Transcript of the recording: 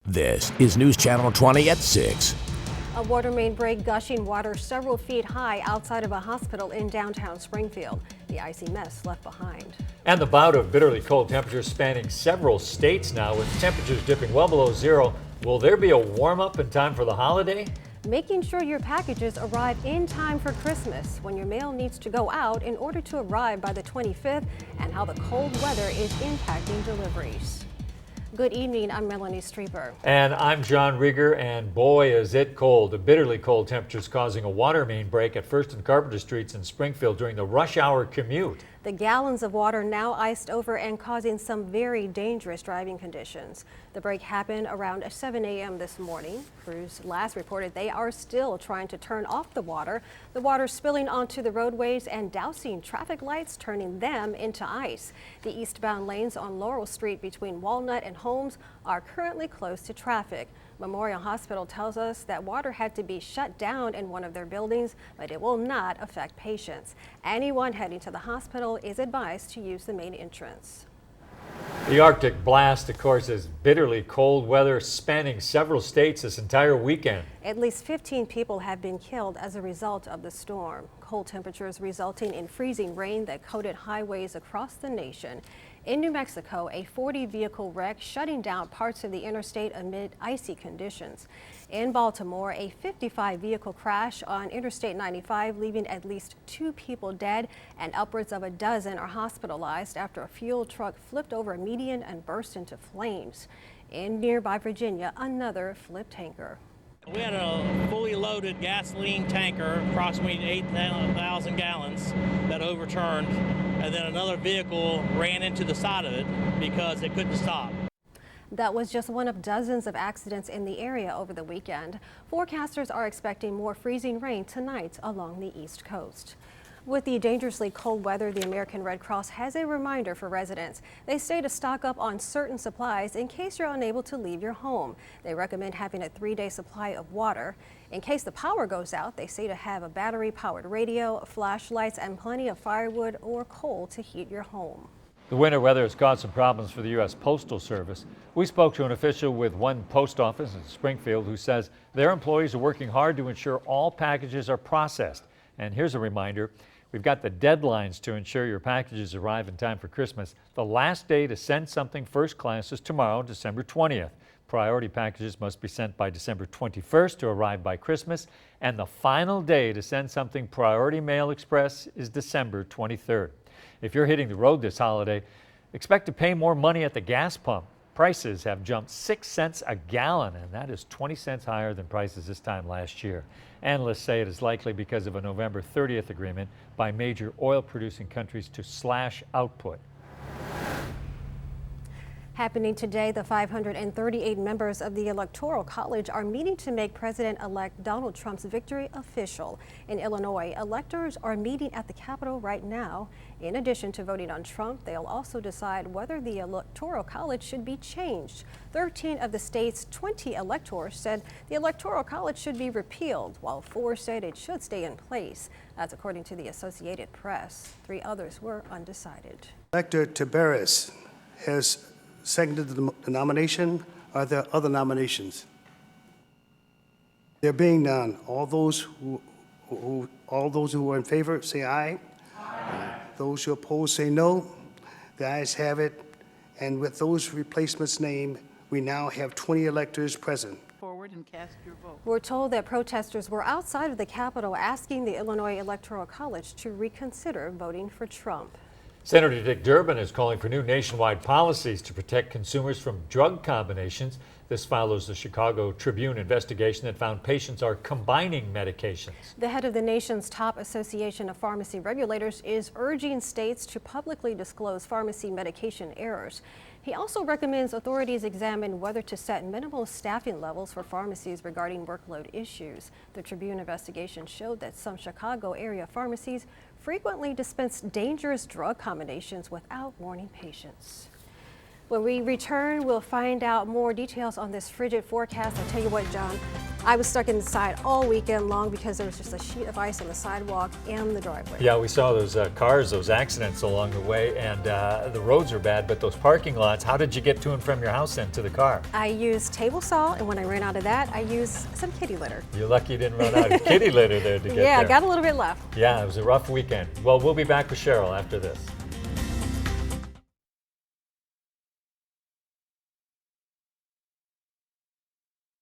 This is News Channel 20 at 6. A water main break, gushing water several feet high outside of a hospital in downtown Springfield. The icy mess left behind. And the bout of bitterly cold temperatures spanning several states now, with temperatures dipping well below zero. Will there be a warm-up in time for the holiday? Making sure your packages arrive in time for Christmas, when your mail needs to go out in order to arrive by the 25th, and how the cold weather is impacting deliveries. Good evening, I'm Melanie Streeper. And I'm John Rieger, and boy is it cold. The bitterly cold temperatures causing a water main break at 1st and Carpenter Streets in Springfield during the rush hour commute. The gallons of water now iced over and causing some very dangerous driving conditions. The break happened around 7 a.m. this morning. Crews last reported they are still trying to turn off the water spilling onto the roadways and dousing traffic lights, turning them into ice. The eastbound lanes on Laurel Street between Walnut and Holmes are currently closed to traffic. Memorial Hospital tells us that water had to be shut down in one of their buildings, but it will not affect patients. Anyone heading to the hospital is advised to use the main entrance. The Arctic blast, of course, is bitterly cold weather spanning several states this entire weekend. At least 15 people have been killed as a result of the storm. Cold temperatures resulting in freezing rain that coated highways across the nation. In New Mexico, a 40-vehicle wreck shutting down parts of the interstate amid icy conditions. In Baltimore, a 55-vehicle crash on Interstate 95, leaving at least 2 people dead and upwards of a dozen are hospitalized after a fuel truck flipped over a median and burst into flames. In nearby Virginia, another flipped tanker. We had a fully loaded gasoline tanker, approximately 8,000 gallons, that overturned, and then another vehicle ran into the side of it because it couldn't stop. That was just one of dozens of accidents in the area over the weekend. Forecasters are expecting more freezing rain tonight along the East Coast. With the dangerously cold weather, the American Red Cross has a reminder for residents. They say to stock up on certain supplies in case you're unable to leave your home. They recommend having a 3-day supply of water. In case the power goes out, they say to have a battery-powered radio, flashlights, and plenty of firewood or coal to heat your home. The winter weather has caused some problems for the U.S. Postal Service. We spoke to an official with one post office in Springfield who says their employees are working hard to ensure all packages are processed. And here's a reminder. We've got the deadlines to ensure your packages arrive in time for Christmas. The last day to send something first class is tomorrow, December 20th. Priority packages must be sent by December 21st to arrive by Christmas. And the final day to send something Priority Mail Express is December 23rd. If you're hitting the road this holiday, expect to pay more money at the gas pump. Prices have jumped 6 cents a gallon, and that is 20 cents higher than prices this time last year. Analysts say it is likely because of a November 30th agreement by major oil-producing countries to slash output. Happening today, the 538 members of the Electoral College are meeting to make President-elect Donald Trump's victory official. In Illinois, electors are meeting at the Capitol right now. In addition to voting on Trump, they'll also decide whether the Electoral College should be changed. 13 of the state's 20 electors said the Electoral College should be repealed, while 4 said it should stay in place. That's according to the Associated Press. 3 others were undecided. Elector Tabares has seconded the nomination. Are there other nominations? There being none, all those who are in favor say aye. Aye. Those who oppose say no. The ayes have it. And with those replacements named, we now have 20 electors present. Forward and cast your vote. We're told that protesters were outside of the Capitol asking the Illinois Electoral College to reconsider voting for Trump. Senator Dick Durbin is calling for new nationwide policies to protect consumers from drug combinations. This follows the Chicago Tribune investigation that found patients are combining medications. The head of the nation's top association of pharmacy regulators is urging states to publicly disclose pharmacy medication errors. He also recommends authorities examine whether to set minimal staffing levels for pharmacies regarding workload issues. The Tribune investigation showed that some Chicago area pharmacies frequently dispense dangerous drug combinations without warning patients. When we return, we'll find out more details on this frigid forecast. I tell you what, John, I was stuck inside all weekend long because there was just a sheet of ice on the sidewalk and the driveway. Yeah, we saw those cars, those accidents along the way, and the roads are bad, but those parking lots, how did you get to and from your house then to the car? I used table salt, and when I ran out of that, I used some kitty litter. You're lucky you didn't run out of kitty litter there to get Yeah, there. I got a little bit left. Yeah, it was a rough weekend. Well, we'll be back with Cheryl after this.